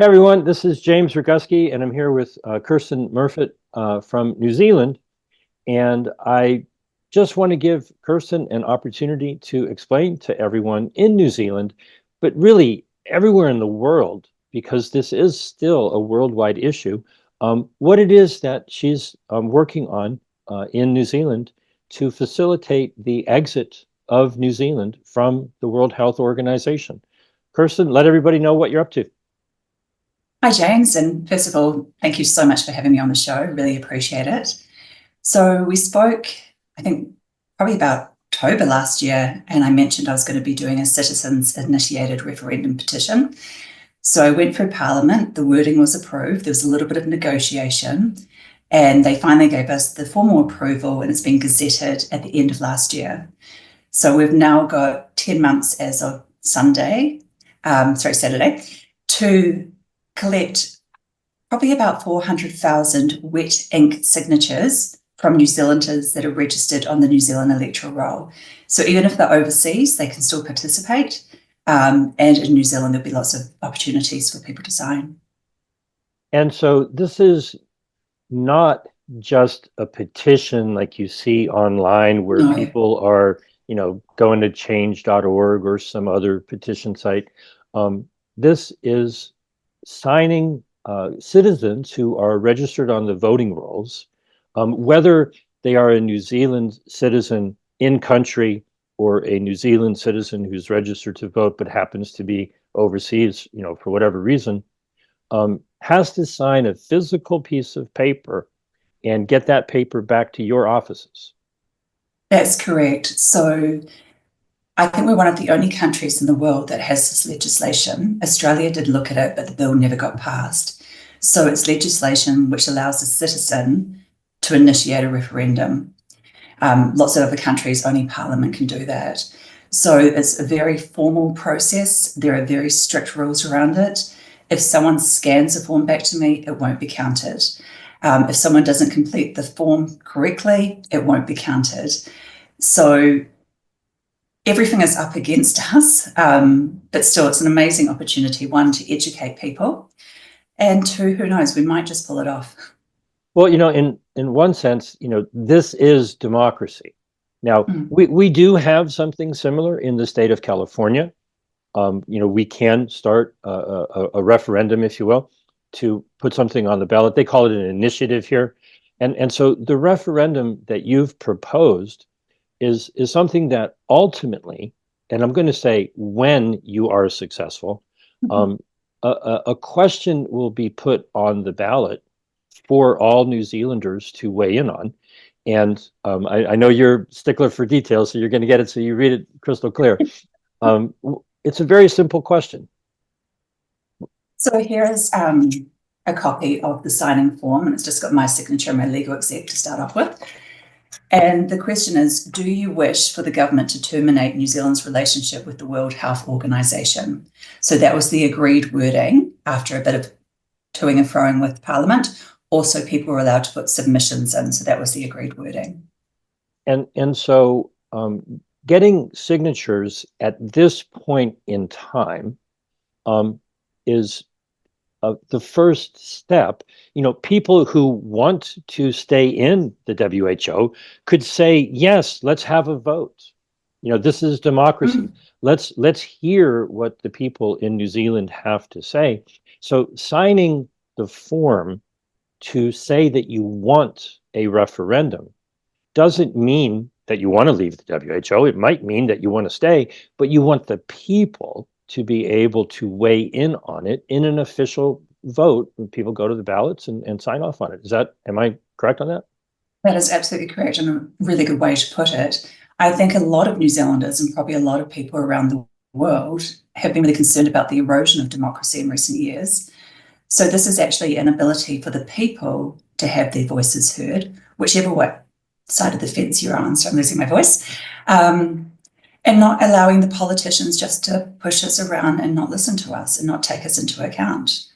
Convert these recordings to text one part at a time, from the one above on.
Hey everyone, this is James Roguski, and I'm here with Kirsten Murfitt from New Zealand. And I just want to give Kirsten an opportunity to explain to everyone in New Zealand, but really everywhere in the world, because this is still a worldwide issue, what it is that she's working on in New Zealand to facilitate the exit of New Zealand from the World Health Organization. Kirsten, let everybody know what you're up to. Hi, James. And first of all, thank you so much for having me on the show. Really appreciate it. So we spoke, I think, probably about October last year, and I mentioned I was going to be doing a Citizens Initiated Referendum Petition. So I went through Parliament, the wording was approved, there was a little bit of negotiation, and they finally gave us the formal approval, and it's been gazetted at the end of last year. So we've now got 10 months as of Saturday, to collect probably about 400,000 wet ink signatures from New Zealanders that are registered on the New Zealand electoral roll. So even if they're overseas, they can still participate. And in New Zealand, there'll be lots of opportunities for people to sign. And so this is not just a petition like you see online where No. people are, going to change.org or some other petition site. This is signing citizens who are registered on the voting rolls, whether they are a New Zealand citizen in country or a New Zealand citizen who's registered to vote but happens to be overseas, for whatever reason, has to sign a physical piece of paper and get that paper back to your offices. That's correct. So I think we're one of the only countries in the world that has this legislation. Australia did look at it, but the bill never got passed. So it's legislation which allows a citizen to initiate a referendum. Lots of other countries, only Parliament can do that. So it's a very formal process. There are very strict rules around it. If someone scans a form back to me, it won't be counted. If someone doesn't complete the form correctly, it won't be counted. So everything is up against us, but still it's an amazing opportunity, one, to educate people, and two, who knows, we might just pull it off. Well, in one sense, this is democracy. Now, we do have something similar in the state of California. We can start a referendum, if you will, to put something on the ballot. They call it an initiative here. And so the referendum that you've proposed is something that ultimately, and I'm going to say when you are successful, a question will be put on the ballot for all New Zealanders to weigh in on. And I know you're a stickler for details, so you're going to get it so you read it crystal clear. It's a very simple question. So here is a copy of the signing form, and it's just got my signature and my legal exec to start off with. And the question is, do you wish for the government to terminate New Zealand's relationship with the World Health Organization? So that was the agreed wording after a bit of toing and froing with Parliament. Also, people were allowed to put submissions in, so that was the agreed wording. And so getting signatures at this point in time is the first step. People who want to stay in the WHO could say, yes, let's have a vote. This is democracy. Let's hear what the people in New Zealand have to say. So signing the form to say that you want a referendum doesn't mean that you want to leave the WHO. It might mean that you want to stay, but you want the people to be able to weigh in on it in an official vote when people go to the ballots and sign off on it. Am I correct on that? That is absolutely correct, and a really good way to put it. I think a lot of New Zealanders and probably a lot of people around the world have been really concerned about the erosion of democracy in recent years. So this is actually an ability for the people to have their voices heard, whichever side of the fence you're on. So I'm losing my voice. And not allowing the politicians just to push us around and not listen to us and not take us into account.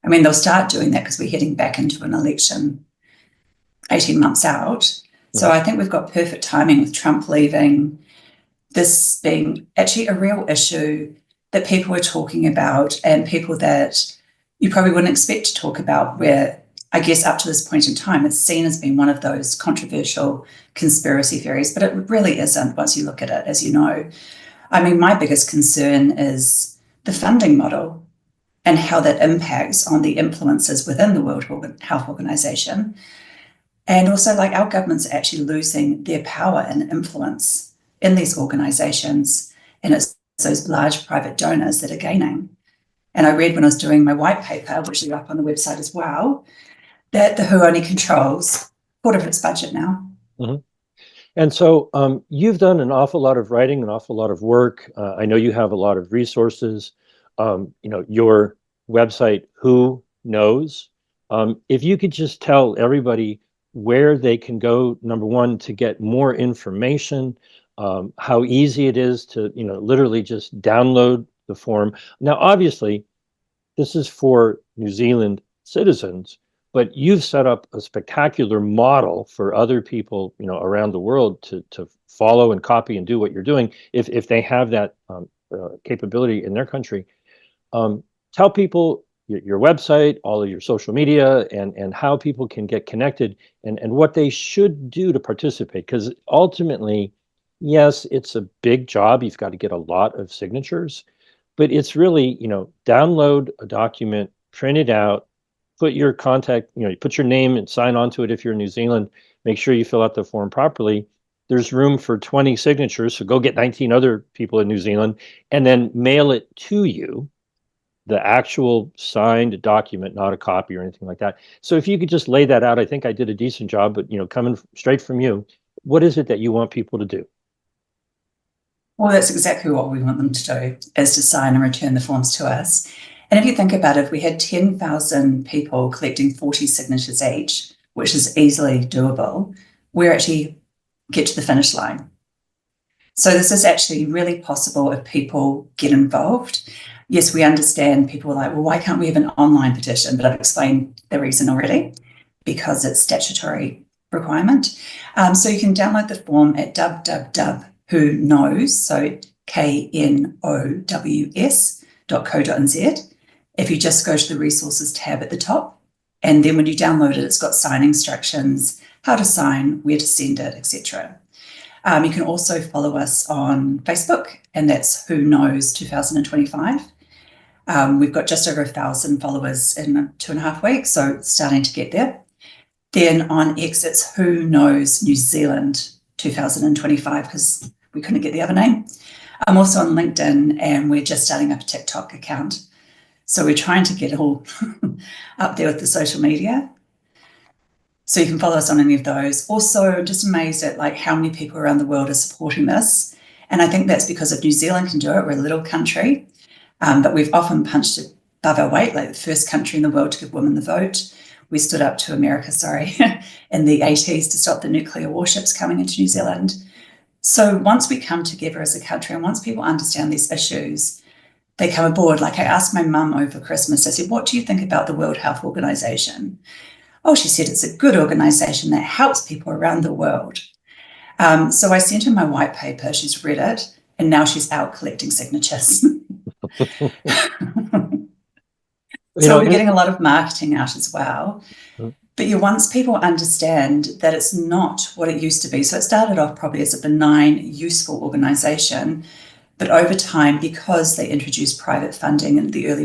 I mean, they'll start doing that because we're heading back into an election 18 months out. So I think we've got perfect timing with Trump leaving, this being actually a real issue that people are talking about, and people that you probably wouldn't expect to talk about, where I guess up to this point in time, it's seen as being one of those controversial conspiracy theories, but it really isn't once you look at it, as you know. I mean, my biggest concern is the funding model and how that impacts on the influences within the World Health Organization. And also, like, our governments are actually losing their power and influence in these organizations, and it's those large private donors that are gaining. And I read when I was doing my white paper, which is up on the website as well, that the WHO only controls a quarter of its budget now. Mm-hmm. And so you've done an awful lot of writing, an awful lot of work. I know you have a lot of resources. Your website, Who Knows? If you could just tell everybody where they can go, number one, to get more information, how easy it is to, literally just download the form. Now, obviously, this is for New Zealand citizens, but you've set up a spectacular model for other people, around the world to follow and copy and do what you're doing if they have that capability in their country. Tell people your website, all of your social media, and how people can get connected and what they should do to participate. Because ultimately, yes, it's a big job. You've got to get a lot of signatures, but it's really, download a document, print it out, put your contact, you put your name and sign onto it if you're in New Zealand. Make sure you fill out the form properly. There's room for 20 signatures, so go get 19 other people in New Zealand and then mail it to you, the actual signed document, not a copy or anything like that. So if you could just lay that out, I think I did a decent job, but coming straight from you, what is it that you want people to do? Well, that's exactly what we want them to do, is to sign and return the forms to us. And if you think about it, if we had 10,000 people collecting 40 signatures each, which is easily doable, we actually get to the finish line. So this is actually really possible if people get involved. Yes, we understand people are like, well, why can't we have an online petition? But I've explained the reason already, because it's statutory requirement. So you can download the form at www.whoknows, so knows.co.nz. If you just go to the resources tab at the top, and then when you download it, it's got sign instructions, how to sign, where to send it, etc. You can also follow us on Facebook, and that's Who Knows 2025. We've got just over 1,000 followers in 2.5 weeks, so it's starting to get there. Then on X, it's Who Knows New Zealand 2025, because we couldn't get the other name. I'm also on LinkedIn, and we're just starting up a TikTok account. So we're trying to get it all up there with the social media. So you can follow us on any of those. Also, just amazed at how many people around the world are supporting this. And I think that's because if New Zealand can do it, we're a little country, but we've often punched above our weight, like the first country in the world to give women the vote. We stood up to America, in the 80s to stop the nuclear warships coming into New Zealand. So once we come together as a country and once people understand these issues, they come aboard. Like I asked my mum over Christmas, I said, what do you think about the World Health Organization? Oh, she said, it's a good organization that helps people around the world. So I sent her my white paper, she's read it, and now she's out collecting signatures. So we're getting a lot of marketing out as well. But once people understand that it's not what it used to be, so it started off probably as a benign, useful organization, but over time, because they introduced private funding in the early